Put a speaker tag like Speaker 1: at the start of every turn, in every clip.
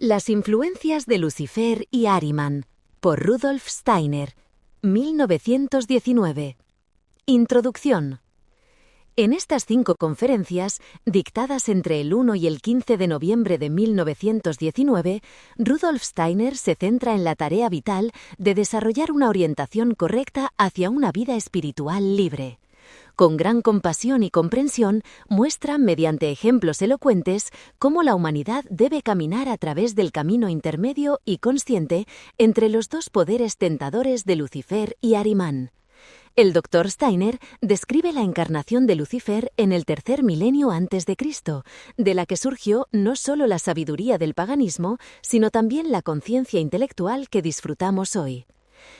Speaker 1: Las influencias de Lucifer y Ahriman, por Rudolf Steiner, 1919. Introducción. En estas 5 conferencias, dictadas entre el 1 y el 15 de noviembre de 1919, Rudolf Steiner se centra en la tarea vital de desarrollar una orientación correcta hacia una vida espiritual libre. Con gran compasión y comprensión, muestra, mediante ejemplos elocuentes, cómo la humanidad debe caminar a través del camino intermedio y consciente entre los dos poderes tentadores de Lucifer y Ahriman. El Dr. Steiner describe la encarnación de Lucifer en el 3er milenio antes de Cristo, de la que surgió no solo la sabiduría del paganismo, sino también la conciencia intelectual que disfrutamos hoy.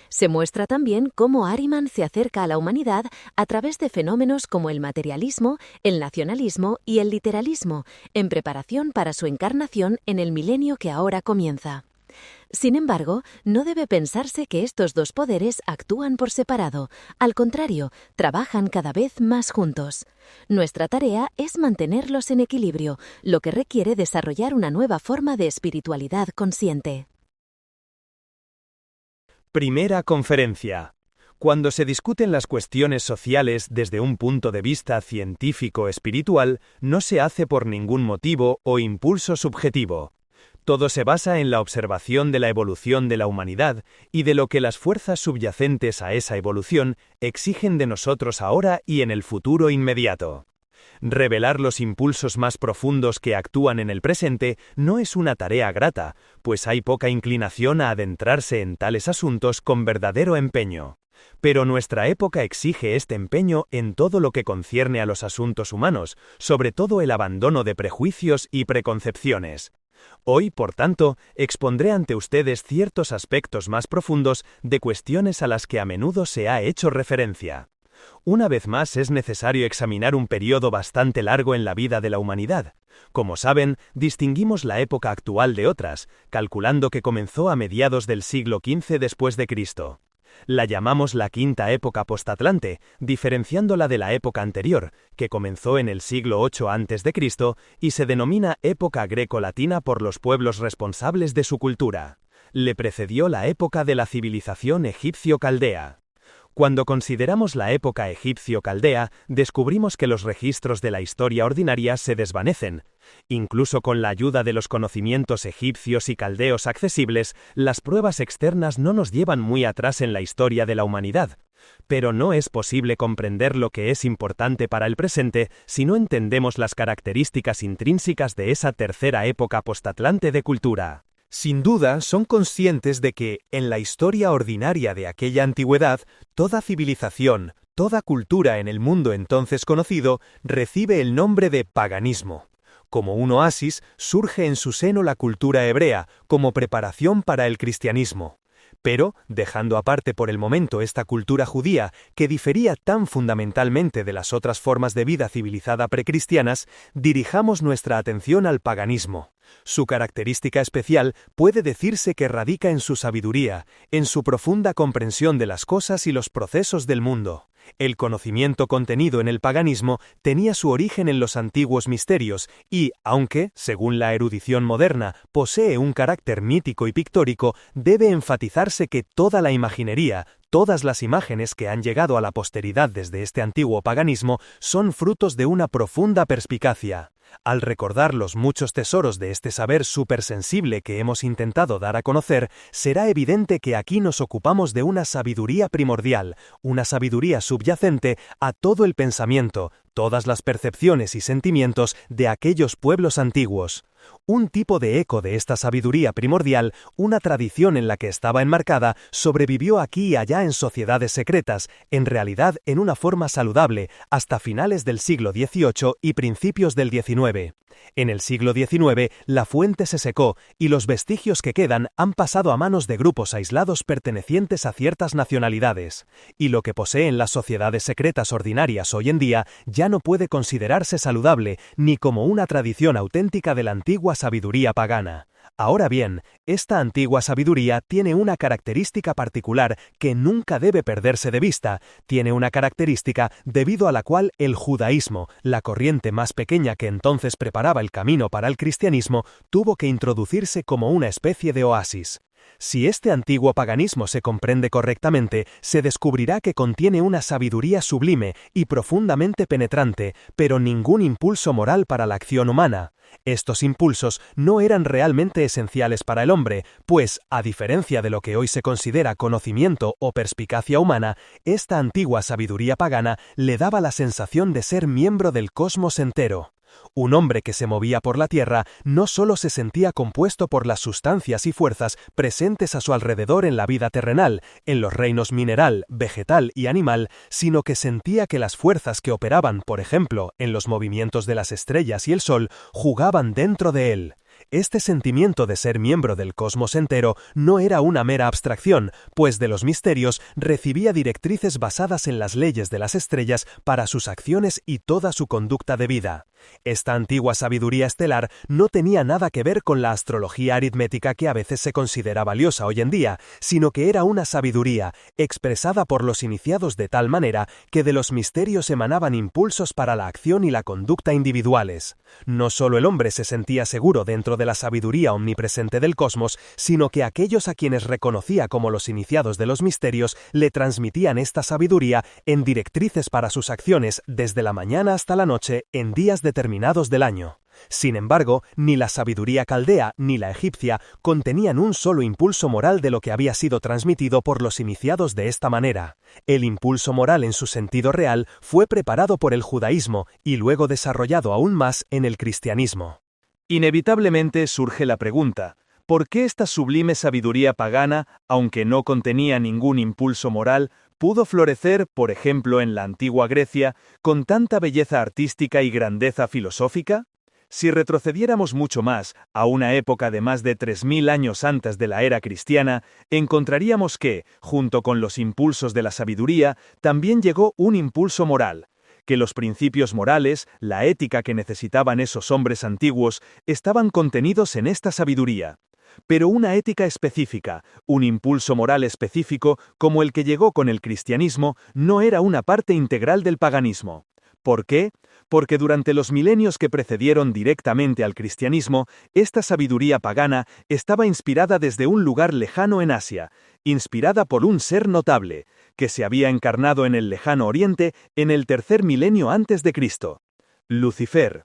Speaker 1: Se muestra también cómo Ahriman se acerca a la humanidad a través de fenómenos como el materialismo, el nacionalismo y el literalismo, en preparación para su encarnación en el milenio que ahora comienza. Sin embargo, no debe pensarse que estos dos poderes actúan por separado, al contrario, trabajan cada vez más juntos. Nuestra tarea es mantenerlos en equilibrio, lo que requiere desarrollar una nueva forma de espiritualidad consciente.
Speaker 2: Primera conferencia. Cuando se discuten las cuestiones sociales desde un punto de vista científico-espiritual, no se hace por ningún motivo o impulso subjetivo. Todo se basa en la observación de la evolución de la humanidad y de lo que las fuerzas subyacentes a esa evolución exigen de nosotros ahora y en el futuro inmediato. Revelar los impulsos más profundos que actúan en el presente no es una tarea grata, pues hay poca inclinación a adentrarse en tales asuntos con verdadero empeño. Pero nuestra época exige este empeño en todo lo que concierne a los asuntos humanos, sobre todo el abandono de prejuicios y preconcepciones. Hoy, por tanto, expondré ante ustedes ciertos aspectos más profundos de cuestiones a las que a menudo se ha hecho referencia. Una vez más es necesario examinar un periodo bastante largo en la vida de la humanidad. Como saben, distinguimos la época actual de otras, calculando que comenzó a mediados del siglo XV después de Cristo. La llamamos la quinta época postatlante, diferenciándola de la época anterior, que comenzó en el siglo VIII a.C. y se denomina época greco-latina por los pueblos responsables de su cultura. Le precedió la época de la civilización egipcio-caldea. Cuando consideramos la época egipcio-caldea, descubrimos que los registros de la historia ordinaria se desvanecen. Incluso con la ayuda de los conocimientos egipcios y caldeos accesibles, las pruebas externas no nos llevan muy atrás en la historia de la humanidad. Pero no es posible comprender lo que es importante para el presente si no entendemos las características intrínsecas de esa tercera época postatlante de cultura. Sin duda, son conscientes de que, en la historia ordinaria de aquella antigüedad, toda civilización, toda cultura en el mundo entonces conocido, recibe el nombre de paganismo. Como un oasis, surge en su seno la cultura hebrea, como preparación para el cristianismo. Pero, dejando aparte por el momento esta cultura judía, que difería tan fundamentalmente de las otras formas de vida civilizada precristianas, dirijamos nuestra atención al paganismo. Su característica especial puede decirse que radica en su sabiduría, en su profunda comprensión de las cosas y los procesos del mundo. El conocimiento contenido en el paganismo tenía su origen en los antiguos misterios y, aunque, según la erudición moderna, posee un carácter mítico y pictórico, debe enfatizarse que toda la imaginería, todas las imágenes que han llegado a la posteridad desde este antiguo paganismo son frutos de una profunda perspicacia. Al recordar los muchos tesoros de este saber supersensible que hemos intentado dar a conocer, será evidente que aquí nos ocupamos de una sabiduría primordial, una sabiduría subyacente a todo el pensamiento, todas las percepciones y sentimientos de aquellos pueblos antiguos. Un tipo de eco de esta sabiduría primordial, una tradición en la que estaba enmarcada, sobrevivió aquí y allá en sociedades secretas, en realidad en una forma saludable, hasta finales del siglo XVIII y principios del XIX. En el siglo XIX, la fuente se secó y los vestigios que quedan han pasado a manos de grupos aislados pertenecientes a ciertas nacionalidades. Y lo que poseen las sociedades secretas ordinarias hoy en día ya no puede considerarse saludable ni como una tradición auténtica de la antigua sabiduría pagana. Ahora bien, esta antigua sabiduría tiene una característica particular que nunca debe perderse de vista. Tiene una característica debido a la cual el judaísmo, la corriente más pequeña que entonces preparaba el camino para el cristianismo, tuvo que introducirse como una especie de oasis. Si este antiguo paganismo se comprende correctamente, se descubrirá que contiene una sabiduría sublime y profundamente penetrante, pero ningún impulso moral para la acción humana. Estos impulsos no eran realmente esenciales para el hombre, pues, a diferencia de lo que hoy se considera conocimiento o perspicacia humana, esta antigua sabiduría pagana le daba la sensación de ser miembro del cosmos entero. Un hombre que se movía por la tierra no solo se sentía compuesto por las sustancias y fuerzas presentes a su alrededor en la vida terrenal, en los reinos mineral, vegetal y animal, sino que sentía que las fuerzas que operaban, por ejemplo, en los movimientos de las estrellas y el sol, jugaban dentro de él. Este sentimiento de ser miembro del cosmos entero no era una mera abstracción, pues de los misterios recibía directrices basadas en las leyes de las estrellas para sus acciones y toda su conducta de vida. Esta antigua sabiduría estelar no tenía nada que ver con la astrología aritmética que a veces se considera valiosa hoy en día, sino que era una sabiduría expresada por los iniciados de tal manera que de los misterios emanaban impulsos para la acción y la conducta individuales. No solo el hombre se sentía seguro dentro de la sabiduría omnipresente del cosmos, sino que aquellos a quienes reconocía como los iniciados de los misterios le transmitían esta sabiduría en directrices para sus acciones desde la mañana hasta la noche en días determinados del año. Sin embargo, ni la sabiduría caldea ni la egipcia contenían un solo impulso moral de lo que había sido transmitido por los iniciados de esta manera. El impulso moral en su sentido real fue preparado por el judaísmo y luego desarrollado aún más en el cristianismo. Inevitablemente surge la pregunta: ¿por qué esta sublime sabiduría pagana, aunque no contenía ningún impulso moral, pudo florecer, por ejemplo, en la antigua Grecia, con tanta belleza artística y grandeza filosófica? Si retrocediéramos mucho más, a una época de más de 3000 años antes de la era cristiana, encontraríamos que, junto con los impulsos de la sabiduría, también llegó un impulso moral, que los principios morales, la ética que necesitaban esos hombres antiguos, estaban contenidos en esta sabiduría. Pero una ética específica, un impulso moral específico, como el que llegó con el cristianismo, no era una parte integral del paganismo. ¿Por qué? Porque durante los milenios que precedieron directamente al cristianismo, esta sabiduría pagana estaba inspirada desde un lugar lejano en Asia, inspirada por un ser notable, que se había encarnado en el lejano Oriente en el tercer milenio antes de Cristo: Lucifer.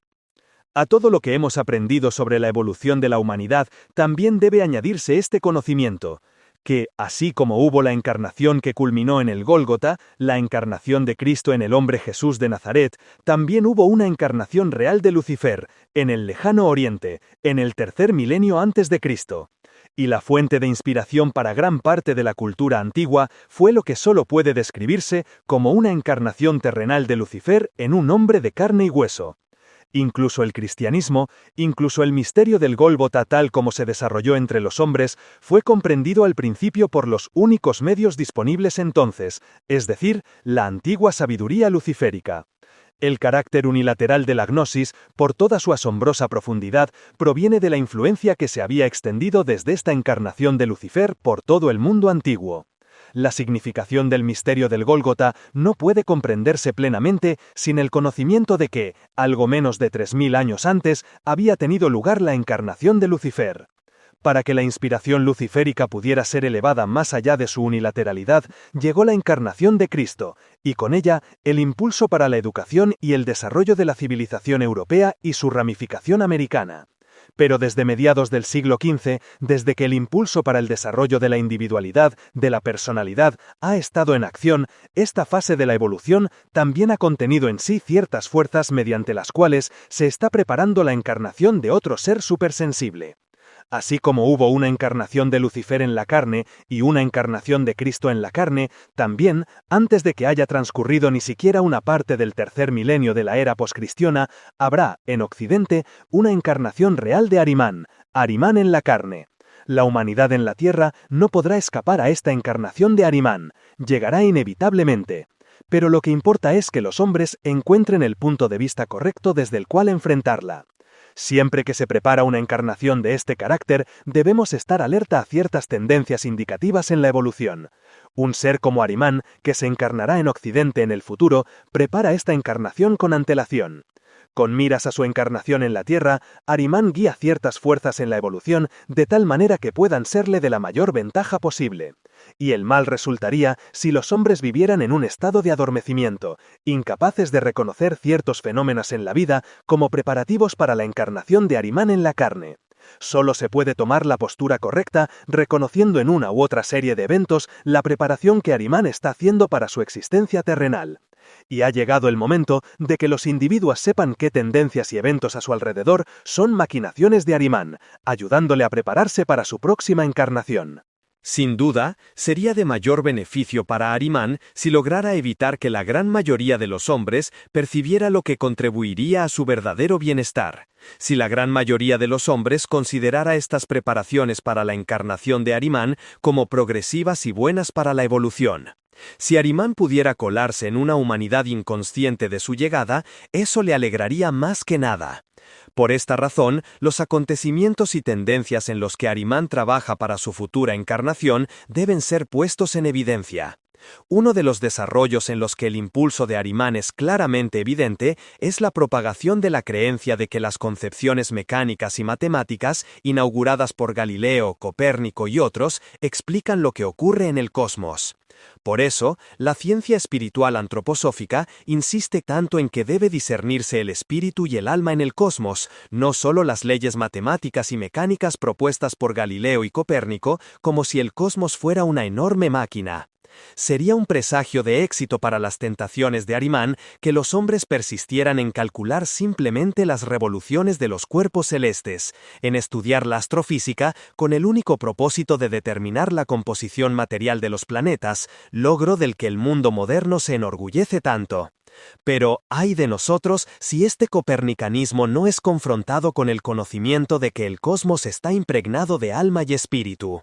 Speaker 2: A todo lo que hemos aprendido sobre la evolución de la humanidad también debe añadirse este conocimiento, que, así como hubo la encarnación que culminó en el Gólgota, la encarnación de Cristo en el hombre Jesús de Nazaret, también hubo una encarnación real de Lucifer, en el lejano Oriente, en el tercer milenio antes de Cristo. Y la fuente de inspiración para gran parte de la cultura antigua fue lo que solo puede describirse como una encarnación terrenal de Lucifer en un hombre de carne y hueso. Incluso el cristianismo, incluso el misterio del Gólgota tal como se desarrolló entre los hombres, fue comprendido al principio por los únicos medios disponibles entonces, es decir, la antigua sabiduría luciférica. El carácter unilateral de la gnosis, por toda su asombrosa profundidad, proviene de la influencia que se había extendido desde esta encarnación de Lucifer por todo el mundo antiguo. La significación del misterio del Gólgota no puede comprenderse plenamente sin el conocimiento de que, algo menos de 3000 años antes, había tenido lugar la encarnación de Lucifer. Para que la inspiración luciférica pudiera ser elevada más allá de su unilateralidad, llegó la encarnación de Cristo, y con ella el impulso para la educación y el desarrollo de la civilización europea y su ramificación americana. Pero desde mediados del siglo XV, desde que el impulso para el desarrollo de la individualidad, de la personalidad, ha estado en acción, esta fase de la evolución también ha contenido en sí ciertas fuerzas mediante las cuales se está preparando la encarnación de otro ser supersensible. Así como hubo una encarnación de Lucifer en la carne y una encarnación de Cristo en la carne, también, antes de que haya transcurrido ni siquiera una parte del tercer milenio de la era poscristiana, habrá, en Occidente, una encarnación real de Arimán, Arimán en la carne. La humanidad en la Tierra no podrá escapar a esta encarnación de Arimán, llegará inevitablemente. Pero lo que importa es que los hombres encuentren el punto de vista correcto desde el cual enfrentarla. Siempre que se prepara una encarnación de este carácter, debemos estar alerta a ciertas tendencias indicativas en la evolución. Un ser como Ahriman, que se encarnará en Occidente en el futuro, prepara esta encarnación con antelación. Con miras a su encarnación en la Tierra, Ahriman guía ciertas fuerzas en la evolución de tal manera que puedan serle de la mayor ventaja posible. Y el mal resultaría si los hombres vivieran en un estado de adormecimiento, incapaces de reconocer ciertos fenómenos en la vida como preparativos para la encarnación de Ahriman en la carne. Solo se puede tomar la postura correcta reconociendo en una u otra serie de eventos la preparación que Ahriman está haciendo para su existencia terrenal. Y ha llegado el momento de que los individuos sepan qué tendencias y eventos a su alrededor son maquinaciones de Ahriman, ayudándole a prepararse para su próxima encarnación.
Speaker 3: Sin duda, sería de mayor beneficio para Ahriman si lograra evitar que la gran mayoría de los hombres percibiera lo que contribuiría a su verdadero bienestar. Si la gran mayoría de los hombres considerara estas preparaciones para la encarnación de Ahriman como progresivas y buenas para la evolución. Si Ahriman pudiera colarse en una humanidad inconsciente de su llegada, eso le alegraría más que nada. Por esta razón, los acontecimientos y tendencias en los que Ahriman trabaja para su futura encarnación deben ser puestos en evidencia. Uno de los desarrollos en los que el impulso de Ahriman es claramente evidente es la propagación de la creencia de que las concepciones mecánicas y matemáticas, inauguradas por Galileo, Copérnico y otros, explican lo que ocurre en el cosmos. Por eso, la ciencia espiritual antroposófica insiste tanto en que debe discernirse el espíritu y el alma en el cosmos, no solo las leyes matemáticas y mecánicas propuestas por Galileo y Copérnico, como si el cosmos fuera una enorme máquina. Sería un presagio de éxito para las tentaciones de Ahriman que los hombres persistieran en calcular simplemente las revoluciones de los cuerpos celestes, en estudiar la astrofísica con el único propósito de determinar la composición material de los planetas, logro del que el mundo moderno se enorgullece tanto. Pero, ¡ay de nosotros si este copernicanismo no es confrontado con el conocimiento de que el cosmos está impregnado de alma y espíritu!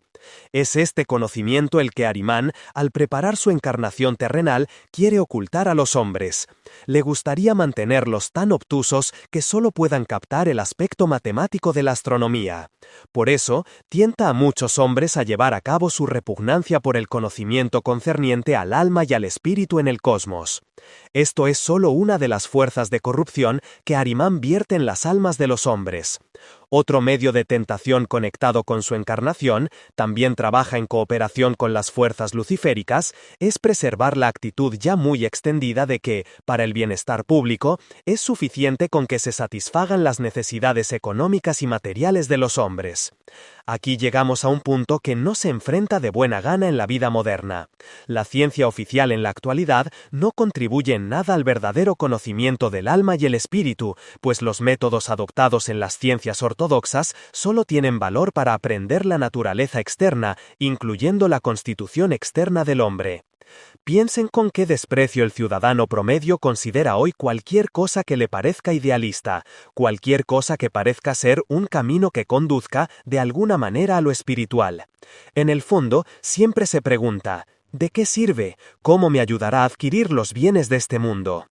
Speaker 3: Es este conocimiento el que Ahriman, al preparar su encarnación terrenal, quiere ocultar a los hombres. Le gustaría mantenerlos tan obtusos que solo puedan captar el aspecto matemático de la astronomía. Por eso, tienta a muchos hombres a llevar a cabo su repugnancia por el conocimiento concerniente al alma y al espíritu en el cosmos. Esto es solo una de las fuerzas de corrupción que Ahriman vierte en las almas de los hombres. Otro medio de tentación conectado con su encarnación, también trabaja en cooperación con las fuerzas luciféricas, es preservar la actitud ya muy extendida de que, para el bienestar público, es suficiente con que se satisfagan las necesidades económicas y materiales de los hombres. Aquí llegamos a un punto que no se enfrenta de buena gana en la vida moderna. La ciencia oficial en la actualidad no contribuye en nada al verdadero conocimiento del alma y el espíritu, pues los métodos adoptados en las ciencias ortodoxas solo tienen valor para aprender la naturaleza externa, incluyendo la constitución externa del hombre. Piensen con qué desprecio el ciudadano promedio considera hoy cualquier cosa que le parezca idealista, cualquier cosa que parezca ser un camino que conduzca de alguna manera a lo espiritual. En el fondo, siempre se pregunta, ¿de qué sirve? ¿Cómo me ayudará a adquirir los bienes de este mundo?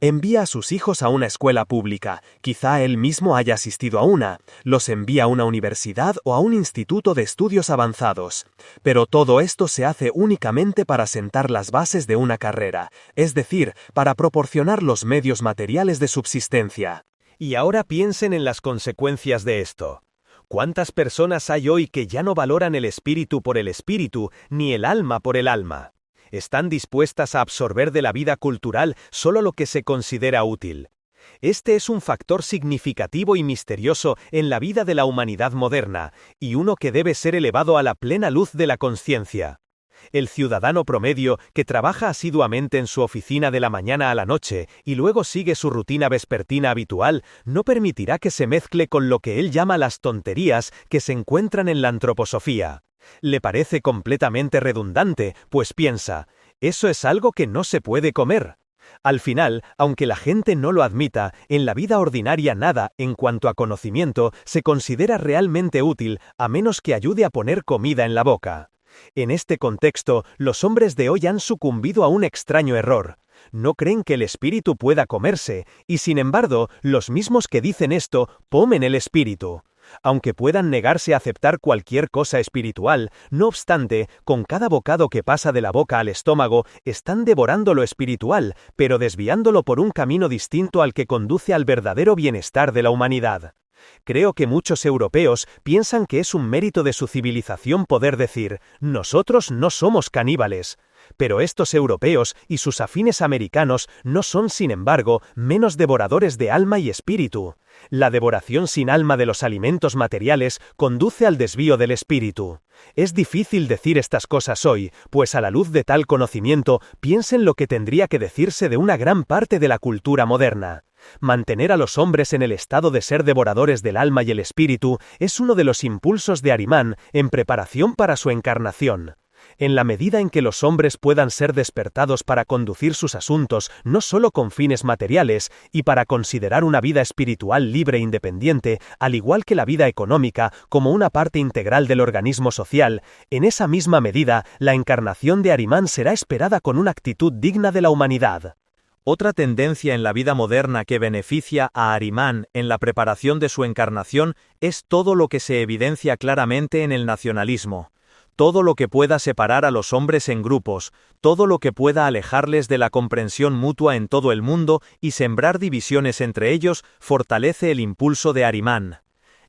Speaker 3: Envía a sus hijos a una escuela pública, quizá él mismo haya asistido a una, los envía a una universidad o a un instituto de estudios avanzados. Pero todo esto se hace únicamente para sentar las bases de una carrera, es decir, para proporcionar los medios materiales de subsistencia.
Speaker 2: Y ahora piensen en las consecuencias de esto. ¿Cuántas personas hay hoy que ya no valoran el espíritu por el espíritu, ni el alma por el alma? Están dispuestas a absorber de la vida cultural solo lo que se considera útil. Este es un factor significativo y misterioso en la vida de la humanidad moderna, y uno que debe ser elevado a la plena luz de la conciencia. El ciudadano promedio, que trabaja asiduamente en su oficina de la mañana a la noche y luego sigue su rutina vespertina habitual, no permitirá que se mezcle con lo que él llama las tonterías que se encuentran en la antroposofía. Le parece completamente redundante, pues piensa, eso es algo que no se puede comer. Al final, aunque la gente no lo admita, en la vida ordinaria nada, en cuanto a conocimiento, se considera realmente útil, a menos que ayude a poner comida en la boca. En este contexto, los hombres de hoy han sucumbido a un extraño error. No creen que el espíritu pueda comerse, y sin embargo, los mismos que dicen esto, comen el espíritu. Aunque puedan negarse a aceptar cualquier cosa espiritual, no obstante, con cada bocado que pasa de la boca al estómago, están devorando lo espiritual, pero desviándolo por un camino distinto al que conduce al verdadero bienestar de la humanidad. Creo que muchos europeos piensan que es un mérito de su civilización poder decir, nosotros no somos caníbales. Pero estos europeos y sus afines americanos no son, sin embargo, menos devoradores de alma y espíritu. La devoración sin alma de los alimentos materiales conduce al desvío del espíritu. Es difícil decir estas cosas hoy, pues a la luz de tal conocimiento, piensen lo que tendría que decirse de una gran parte de la cultura moderna. Mantener a los hombres en el estado de ser devoradores del alma y el espíritu es uno de los impulsos de Ahriman en preparación para su encarnación. En la medida en que los hombres puedan ser despertados para conducir sus asuntos no solo con fines materiales y para considerar una vida espiritual libre e independiente, al igual que la vida económica, como una parte integral del organismo social, en esa misma medida la encarnación de Ahriman será esperada con una actitud digna de la humanidad.
Speaker 3: Otra tendencia en la vida moderna que beneficia a Ahriman en la preparación de su encarnación es todo lo que se evidencia claramente en el nacionalismo. Todo lo que pueda separar a los hombres en grupos, todo lo que pueda alejarles de la comprensión mutua en todo el mundo y sembrar divisiones entre ellos, fortalece el impulso de Ahriman.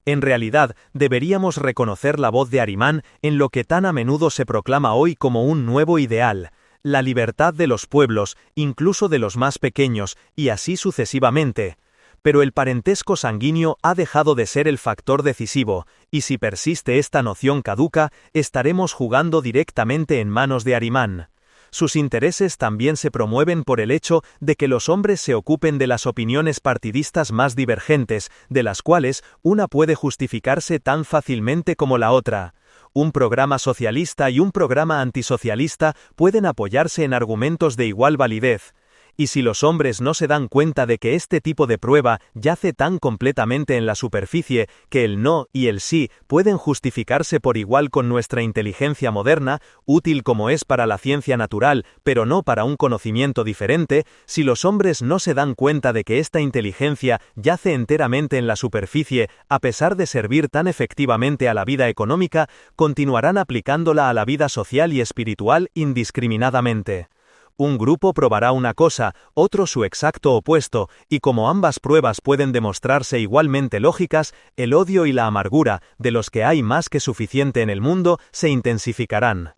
Speaker 3: En realidad, deberíamos reconocer la voz de Ahriman en lo que tan a menudo se proclama hoy como un nuevo ideal, la libertad de los pueblos, incluso de los más pequeños, y así sucesivamente. Pero el parentesco sanguíneo ha dejado de ser el factor decisivo, y si persiste esta noción caduca, estaremos jugando directamente en manos de Ahriman. Sus intereses también se promueven por el hecho de que los hombres se ocupen de las opiniones partidistas más divergentes, de las cuales una puede justificarse tan fácilmente como la otra. Un programa socialista y un programa antisocialista pueden apoyarse en argumentos de igual validez. Y si los hombres no se dan cuenta de que este tipo de prueba yace tan completamente en la superficie que el no y el sí pueden justificarse por igual con nuestra inteligencia moderna, útil como es para la ciencia natural, pero no para un conocimiento diferente, si los hombres no se dan cuenta de que esta inteligencia yace enteramente en la superficie, a pesar de servir tan efectivamente a la vida económica, continuarán aplicándola a la vida social y espiritual indiscriminadamente. Un grupo probará una cosa, otro su exacto opuesto, y como ambas pruebas pueden demostrarse igualmente lógicas, el odio y la amargura, de los que hay más que suficiente en el mundo, se intensificarán.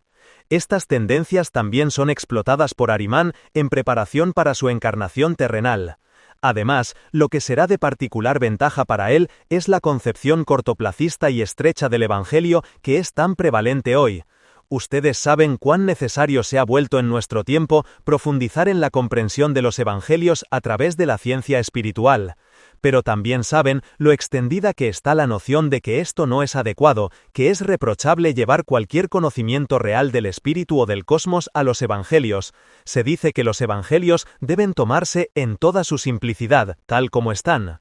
Speaker 3: Estas tendencias también son explotadas por Ahriman en preparación para su encarnación terrenal. Además, lo que será de particular ventaja para él es la concepción cortoplacista y estrecha del Evangelio que es tan prevalente hoy. Ustedes saben cuán necesario se ha vuelto en nuestro tiempo profundizar en la comprensión de los evangelios a través de la ciencia espiritual. Pero también saben lo extendida que está la noción de que esto no es adecuado, que es reprochable llevar cualquier conocimiento real del espíritu o del cosmos a los evangelios. Se dice que los evangelios deben tomarse en toda su simplicidad, tal como están.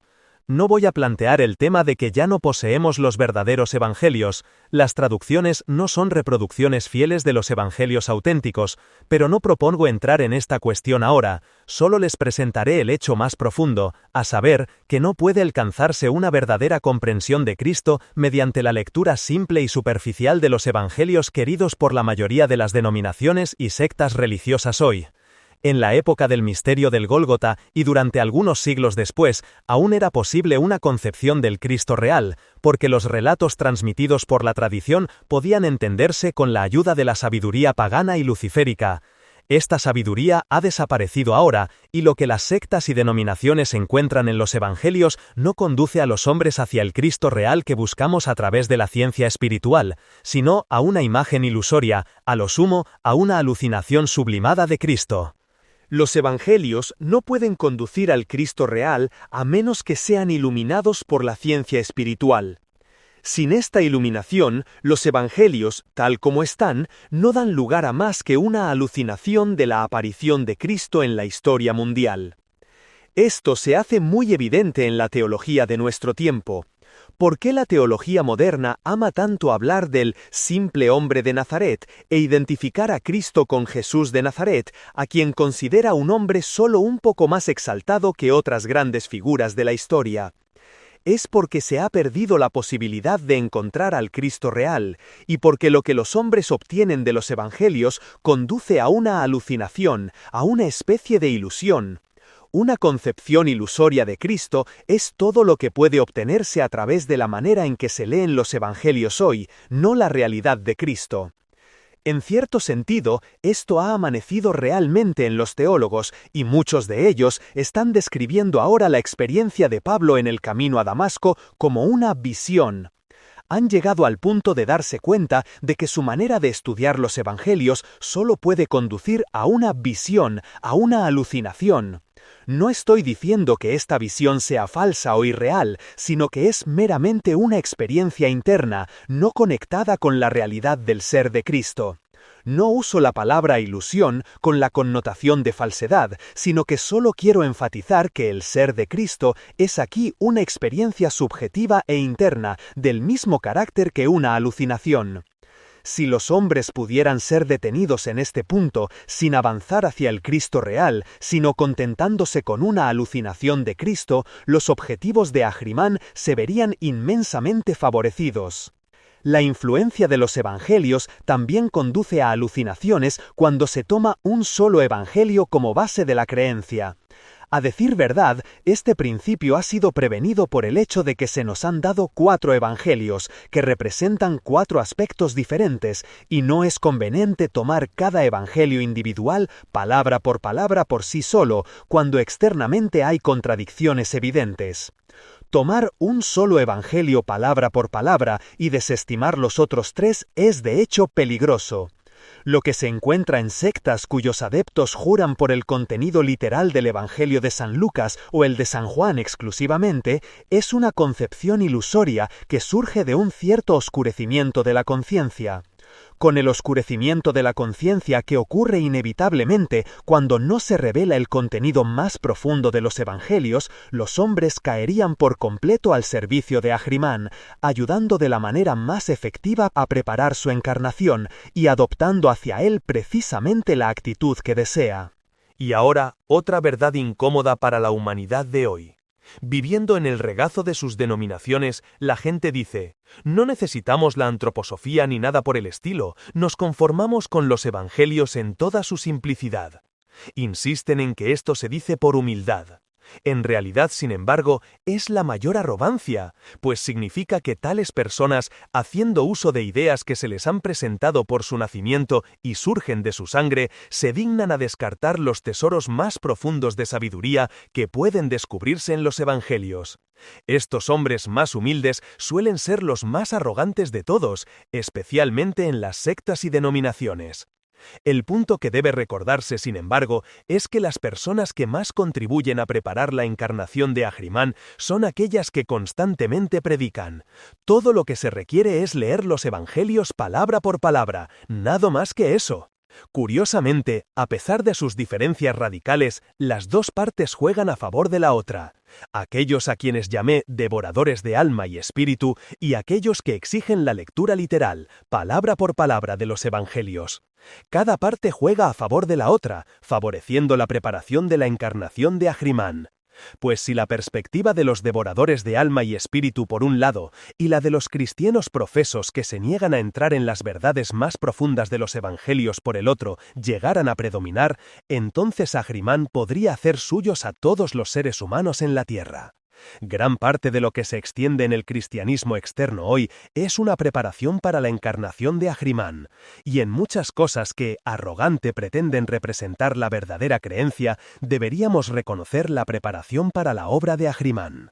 Speaker 3: No voy a plantear el tema de que ya no poseemos los verdaderos evangelios. Las traducciones no son reproducciones fieles de los evangelios auténticos, pero no propongo entrar en esta cuestión ahora, solo les presentaré el hecho más profundo, a saber, que no puede alcanzarse una verdadera comprensión de Cristo mediante la lectura simple y superficial de los evangelios queridos por la mayoría de las denominaciones y sectas religiosas hoy. En la época del misterio del Gólgota y durante algunos siglos después, aún era posible una concepción del Cristo real, porque los relatos transmitidos por la tradición podían entenderse con la ayuda de la sabiduría pagana y luciférica. Esta sabiduría ha desaparecido ahora, y lo que las sectas y denominaciones encuentran en los evangelios no conduce a los hombres hacia el Cristo real que buscamos a través de la ciencia espiritual, sino a una imagen ilusoria, a lo sumo, a una alucinación sublimada de Cristo. Los evangelios no pueden conducir al Cristo real a menos que sean iluminados por la ciencia espiritual. Sin esta iluminación, los evangelios, tal como están, no dan lugar a más que una alucinación de la aparición de Cristo en la historia mundial. Esto se hace muy evidente en la teología de nuestro tiempo. ¿Por qué la teología moderna ama tanto hablar del simple hombre de Nazaret e identificar a Cristo con Jesús de Nazaret, a quien considera un hombre solo un poco más exaltado que otras grandes figuras de la historia? Es porque se ha perdido la posibilidad de encontrar al Cristo real, y porque lo que los hombres obtienen de los evangelios conduce a una alucinación, a una especie de ilusión. Una concepción ilusoria de Cristo es todo lo que puede obtenerse a través de la manera en que se leen los evangelios hoy, no la realidad de Cristo. En cierto sentido, esto ha amanecido realmente en los teólogos, y muchos de ellos están describiendo ahora la experiencia de Pablo en el camino a Damasco como una visión. Han llegado al punto de darse cuenta de que su manera de estudiar los evangelios solo puede conducir a una visión, a una alucinación. No estoy diciendo que esta visión sea falsa o irreal, sino que es meramente una experiencia interna, no conectada con la realidad del ser de Cristo. No uso la palabra ilusión con la connotación de falsedad, sino que solo quiero enfatizar que el ser de Cristo es aquí una experiencia subjetiva e interna, del mismo carácter que una alucinación. Si los hombres pudieran ser detenidos en este punto, sin avanzar hacia el Cristo real, sino contentándose con una alucinación de Cristo, los objetivos de Ahrimán se verían inmensamente favorecidos. La influencia de los evangelios también conduce a alucinaciones cuando se toma un solo evangelio como base de la creencia. A decir verdad, este principio ha sido prevenido por el hecho de que se nos han dado 4 evangelios, que representan 4 aspectos diferentes, y no es conveniente tomar cada evangelio individual, palabra por sí solo, cuando externamente hay contradicciones evidentes. Tomar un solo evangelio palabra por palabra y desestimar los otros 3 es de hecho peligroso. Lo que se encuentra en sectas cuyos adeptos juran por el contenido literal del Evangelio de San Lucas o el de San Juan exclusivamente, es una concepción ilusoria que surge de un cierto oscurecimiento de la conciencia. Con el oscurecimiento de la conciencia que ocurre inevitablemente cuando no se revela el contenido más profundo de los evangelios, los hombres caerían por completo al servicio de Ahrimán, ayudando de la manera más efectiva a preparar su encarnación y adoptando hacia él precisamente la actitud que desea.
Speaker 2: Y ahora, otra verdad incómoda para la humanidad de hoy. Viviendo en el regazo de sus denominaciones, la gente dice, no necesitamos la antroposofía ni nada por el estilo, nos conformamos con los evangelios en toda su simplicidad. Insisten en que esto se dice por humildad. En realidad, sin embargo, es la mayor arrogancia, pues significa que tales personas, haciendo uso de ideas que se les han presentado por su nacimiento y surgen de su sangre, se dignan a descartar los tesoros más profundos de sabiduría que pueden descubrirse en los evangelios. Estos hombres más humildes suelen ser los más arrogantes de todos, especialmente en las sectas y denominaciones. El punto que debe recordarse, sin embargo, es que las personas que más contribuyen a preparar la encarnación de Ahrimán son aquellas que constantemente predican. Todo lo que se requiere es leer los evangelios palabra por palabra, nada más que eso. Curiosamente, a pesar de sus diferencias radicales, las dos partes juegan a favor de la otra. Aquellos a quienes llamé devoradores de alma y espíritu y aquellos que exigen la lectura literal, palabra por palabra de los evangelios. Cada parte juega a favor de la otra, favoreciendo la preparación de la encarnación de Ahrimán. Pues si la perspectiva de los devoradores de alma y espíritu por un lado, y la de los cristianos profesos que se niegan a entrar en las verdades más profundas de los evangelios por el otro, llegaran a predominar, entonces Ahrimán podría hacer suyos a todos los seres humanos en la tierra. Gran parte de lo que se extiende en el cristianismo externo hoy es una preparación para la encarnación de Ahrimán, y en muchas cosas que, arrogante, pretenden representar la verdadera creencia, deberíamos reconocer la preparación para la obra de Ahrimán.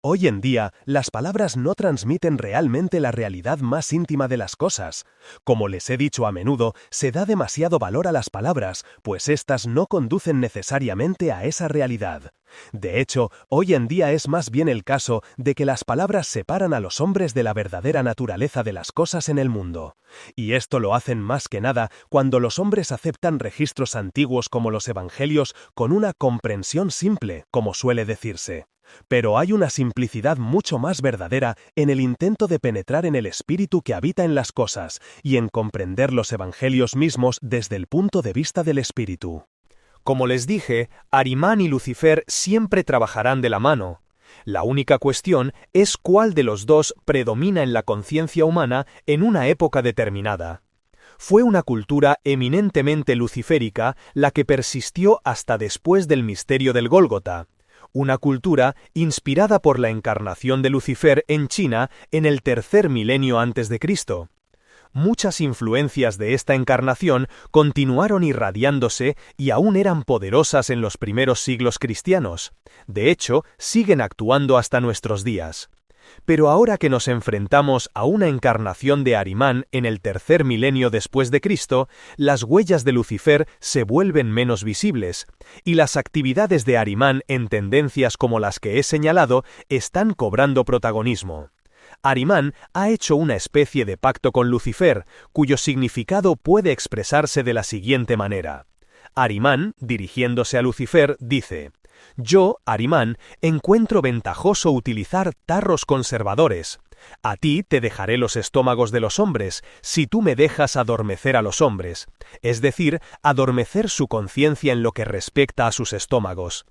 Speaker 2: Hoy en día, las palabras no transmiten realmente la realidad más íntima de las cosas. Como les he dicho a menudo, se da demasiado valor a las palabras, pues éstas no conducen necesariamente a esa realidad. De hecho, hoy en día es más bien el caso de que las palabras separan a los hombres de la verdadera naturaleza de las cosas en el mundo. Y esto lo hacen más que nada cuando los hombres aceptan registros antiguos como los evangelios con una comprensión simple, como suele decirse.
Speaker 3: Pero hay una simplicidad mucho más verdadera en el intento de penetrar en el espíritu que habita en las cosas y en comprender los evangelios mismos desde el punto de vista del espíritu.
Speaker 2: Como les dije, Arimán y Lucifer siempre trabajarán de la mano. La única cuestión es cuál de los dos predomina en la conciencia humana en una época determinada. Fue una cultura eminentemente luciférica la que persistió hasta después del misterio del Gólgota, una cultura inspirada por la encarnación de Lucifer en China en el tercer milenio antes de Cristo. Muchas influencias de esta encarnación continuaron irradiándose y aún eran poderosas en los primeros siglos cristianos. De hecho, siguen actuando hasta nuestros días. Pero ahora que nos enfrentamos a una encarnación de Arimán en el tercer milenio después de Cristo, las huellas de Lucifer se vuelven menos visibles, y las actividades de Arimán en tendencias como las que he señalado están cobrando protagonismo. Arimán ha hecho una especie de pacto con Lucifer, cuyo significado puede expresarse de la siguiente manera. Arimán, dirigiéndose a Lucifer, dice: «Yo, Arimán, encuentro ventajoso utilizar tarros conservadores. A ti te dejaré los estómagos de los hombres, si tú me dejas adormecer a los hombres, es decir, adormecer su conciencia en lo que respecta a sus estómagos».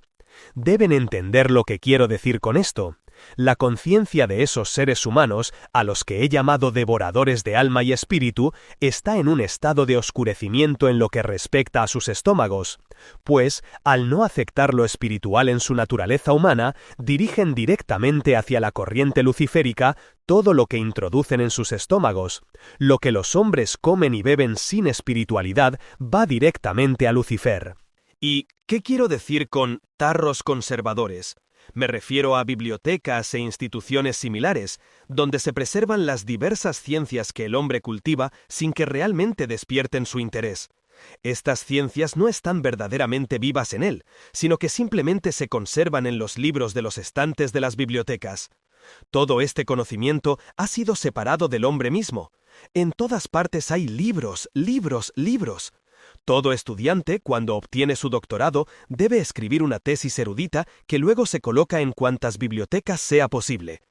Speaker 2: Deben entender lo que quiero decir con esto. La conciencia de esos seres humanos, a los que he llamado devoradores de alma y espíritu, está en un estado de oscurecimiento en lo que respecta a sus estómagos, pues, al no aceptar lo espiritual en su naturaleza humana, dirigen directamente hacia la corriente luciférica todo lo que introducen en sus estómagos. Lo que los hombres comen y beben sin espiritualidad va directamente a Lucifer. ¿Y qué quiero decir con tarros conservadores? Me refiero a bibliotecas e instituciones similares, donde se preservan las diversas ciencias que el hombre cultiva sin que realmente despierten su interés. Estas ciencias no están verdaderamente vivas en él, sino que simplemente se conservan en los libros de los estantes de las bibliotecas. Todo este conocimiento ha sido separado del hombre mismo. En todas partes hay libros, libros, libros. Todo estudiante, cuando obtiene su doctorado, debe escribir una tesis erudita que luego se coloca en cuantas bibliotecas sea posible.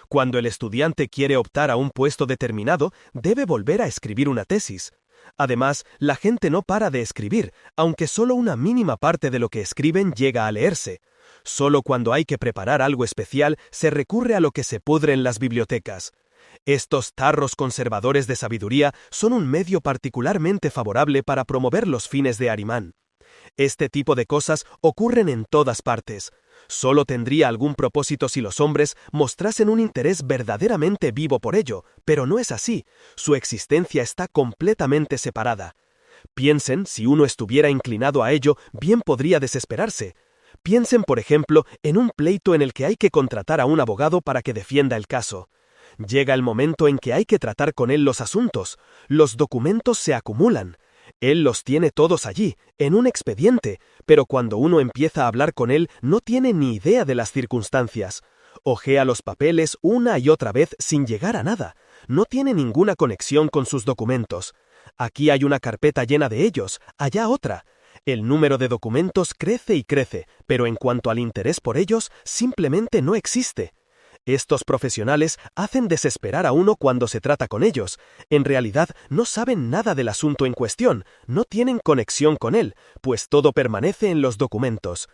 Speaker 2: Cuando el estudiante quiere optar a un puesto determinado, debe volver a escribir una tesis. Además, la gente no para de escribir, aunque solo una mínima parte de lo que escriben llega a leerse. Solo cuando hay que preparar algo especial se recurre a lo que se pudre en las bibliotecas. Estos tarros conservadores de sabiduría son un medio particularmente favorable para promover los fines de Arimán. Este tipo de cosas ocurren en todas partes. Solo tendría algún propósito si los hombres mostrasen un interés verdaderamente vivo por ello, pero no es así. Su existencia está completamente separada. Piensen, si uno estuviera inclinado a ello, bien podría desesperarse. Piensen, por ejemplo, en un pleito en el que hay que contratar a un abogado para que defienda el caso. Llega el momento en que hay que tratar con él los asuntos. Los documentos se acumulan. Él los tiene todos allí, en un expediente, pero cuando uno empieza a hablar con él no tiene ni idea de las circunstancias. Hojea los papeles una y otra vez sin llegar a nada. No tiene ninguna conexión con sus documentos. Aquí hay una carpeta llena de ellos, allá otra. El número de documentos crece y crece, pero en cuanto al interés por ellos, simplemente no existe. Estos profesionales hacen desesperar a uno cuando se trata con ellos. En realidad no saben nada del asunto en cuestión, no tienen conexión con él, pues todo permanece en los documentos.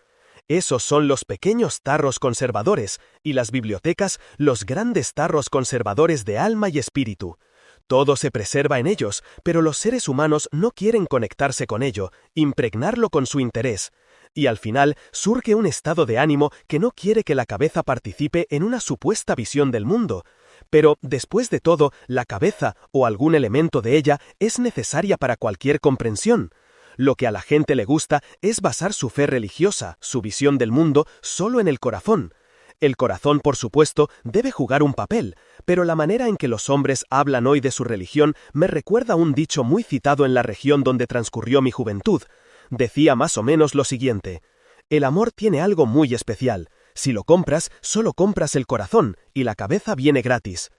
Speaker 2: Esos son los pequeños tarros conservadores, y las bibliotecas los grandes tarros conservadores de alma y espíritu. Todo se preserva en ellos, pero los seres humanos no quieren conectarse con ello, impregnarlo con su interés. Y al final surge un estado de ánimo que no quiere que la cabeza participe en una supuesta visión del mundo. Pero, después de todo, la cabeza, o algún elemento de ella, es necesaria para cualquier comprensión. Lo que a la gente le gusta es basar su fe religiosa, su visión del mundo, solo en el corazón. El corazón, por supuesto, debe jugar un papel, pero la manera en que los hombres hablan hoy de su religión me recuerda un dicho muy citado en la región donde transcurrió mi juventud. Decía más o menos lo siguiente: el amor tiene algo muy especial. Si lo compras, solo compras el corazón, y la cabeza viene gratis.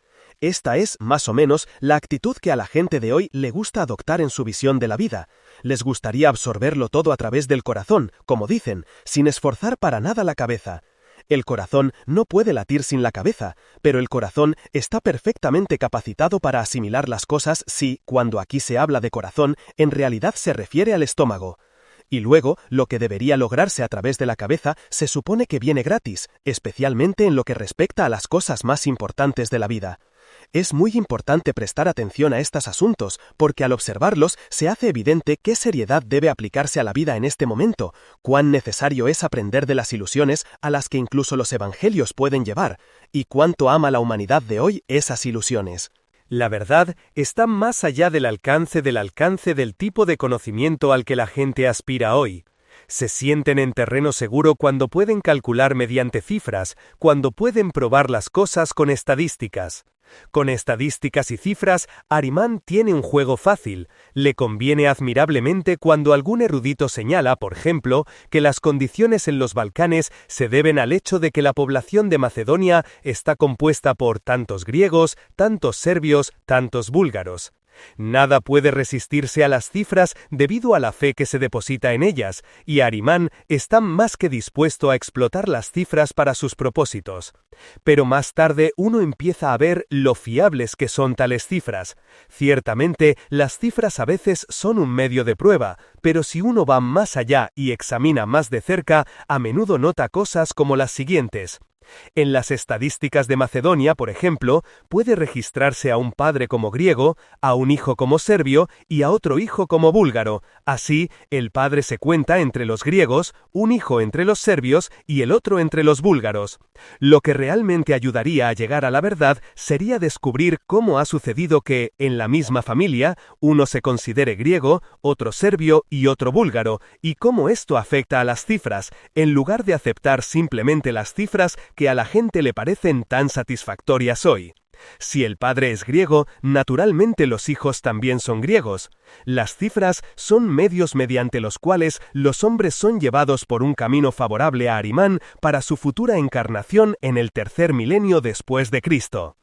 Speaker 2: Esta es, más o menos, la actitud que a la gente de hoy le gusta adoptar en su visión de la vida. Les gustaría absorberlo todo a través del corazón, como dicen, sin esforzar para nada la cabeza.
Speaker 4: El corazón no puede latir sin la cabeza, pero el corazón está perfectamente capacitado para asimilar las cosas si, cuando aquí se habla de corazón, en realidad se refiere al estómago. Y luego, lo que debería lograrse a través de la cabeza se supone que viene gratis, especialmente en lo que respecta a las cosas más importantes de la vida. Es muy importante prestar atención a estos asuntos, porque al observarlos se hace evidente qué seriedad debe aplicarse a la vida en este momento, cuán necesario es aprender de las ilusiones a las que incluso los evangelios pueden llevar, y cuánto ama la humanidad de hoy esas ilusiones.
Speaker 2: La verdad está más allá del alcance del tipo de conocimiento al que la gente aspira hoy. Se sienten en terreno seguro cuando pueden calcular mediante cifras, cuando pueden probar las cosas con estadísticas. Con estadísticas y cifras, Ahriman tiene un juego fácil. Le conviene admirablemente cuando algún erudito señala, por ejemplo, que las condiciones en los Balcanes se deben al hecho de que la población de Macedonia está compuesta por tantos griegos, tantos serbios, tantos búlgaros. Nada puede resistirse a las cifras debido a la fe que se deposita en ellas, y Ahriman está más que dispuesto a explotar las cifras para sus propósitos. Pero más tarde uno empieza a ver lo fiables que son tales cifras. Ciertamente, las cifras a veces son un medio de prueba, pero si uno va más allá y examina más de cerca, a menudo nota cosas como las siguientes. En las estadísticas de Macedonia, por ejemplo, puede registrarse a un padre como griego, a un hijo como serbio y a otro hijo como búlgaro. Así, el padre se cuenta entre los griegos, un hijo entre los serbios y el otro entre los búlgaros. Lo que realmente ayudaría a llegar a la verdad sería descubrir cómo ha sucedido que, en la misma familia, uno se considere griego, otro serbio y otro búlgaro, y cómo esto afecta a las cifras, en lugar de aceptar simplemente las cifras que a la gente le parecen tan satisfactorias hoy. Si el padre es griego, naturalmente los hijos también son griegos. Las cifras son medios mediante los cuales los hombres son llevados por un camino favorable a Ahriman para su futura encarnación en el tercer milenio después de Cristo.